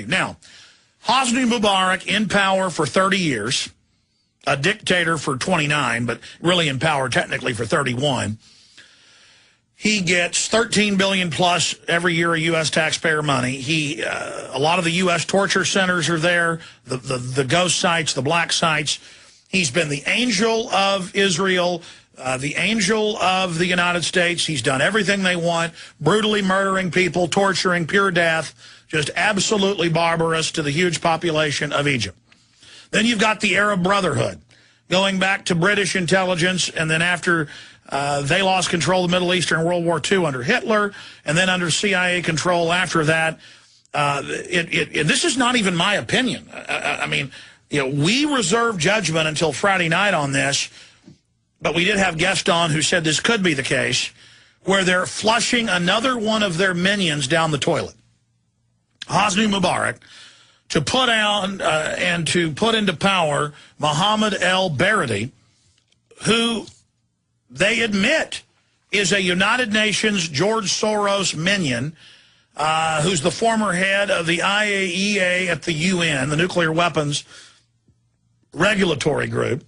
Now, Hosni Mubarak in power for 30 years, a dictator for 29, but really in power technically for 31. He gets $13 billion plus every year of U.S. taxpayer money. A lot of the U.S. torture centers are there, the ghost sites, the black sites. He's been the angel of Israel, the angel of the United States. He's done everything they want, brutally murdering people, torturing, pure death, just absolutely barbarous to the huge population of Egypt. Then you've got the Arab Brotherhood, going back to British intelligence, and then after they lost control of the Middle East during World War II under Hitler, and then under CIA control after that. This is not even my opinion. I mean, you know, we reserve judgment until Friday night on this, but we did have guests on who said this could be the case, where they're flushing another one of their minions down the toilet. Hosni Mubarak, to put out and to put into power Mohammed el-Baradei, who they admit is a United Nations George Soros minion, who's the former head of the IAEA at the UN, the Nuclear Weapons Regulatory Group.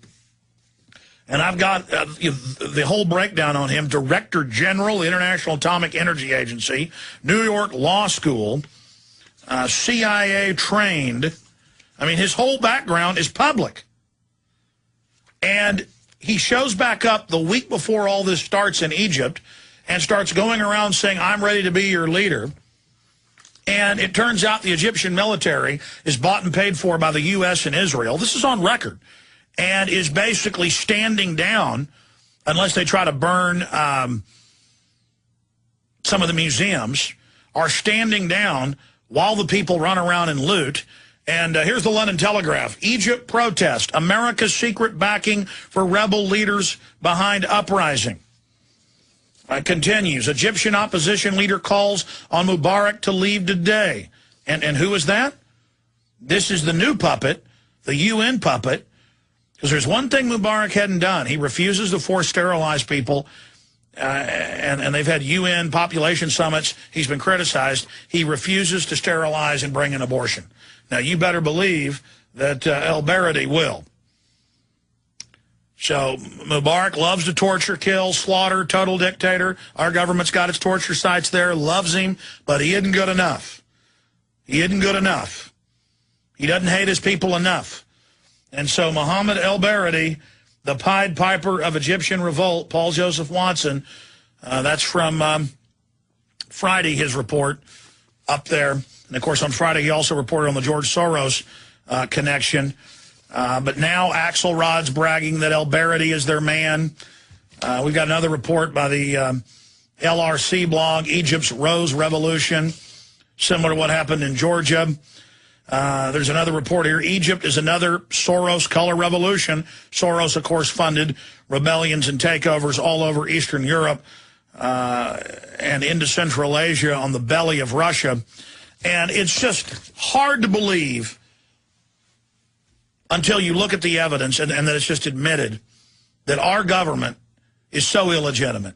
And I've got the whole breakdown on him. Director General, International Atomic Energy Agency, New York Law School, CIA trained. I mean, his whole background is public. And he shows back up the week before all this starts in Egypt and starts going around saying, I'm ready to be your leader. And it turns out the Egyptian military is bought and paid for by the U.S. and Israel. This is on record. And is basically standing down, unless they try to burn some of the museums, are standing down while the people run around and loot. And here's the London Telegraph. Egypt protest. America's secret backing for rebel leaders behind uprising. Continues. Egyptian opposition leader calls on Mubarak to leave today. And who is that? This is the new puppet, the UN puppet. Because there's one thing Mubarak hadn't done. He refuses to force sterilize people. And they've had UN population summits. He's been criticized. He refuses to sterilize and bring an abortion. Now, you better believe that el-Baradei will. So Mubarak loves to torture, kill, slaughter, total dictator. Our government's got its torture sites there, loves him, but he isn't good enough. He isn't good enough. He doesn't hate his people enough. And so Mohammed el-Baradei, the Pied Piper of Egyptian revolt, Paul Joseph Watson, that's from Friday, his report up there. And, of course, on Friday he also reported on the George Soros connection. But now Axelrod's bragging that el-Baradei is their man. We've got another report by the LRC blog, Egypt's Rose Revolution, similar to what happened in Georgia. There's another report here. Egypt is another Soros color revolution. Soros, of course, funded rebellions and takeovers all over Eastern Europe and into Central Asia on the belly of Russia. And it's just hard to believe until you look at the evidence and that it's just admitted that our government is so illegitimate.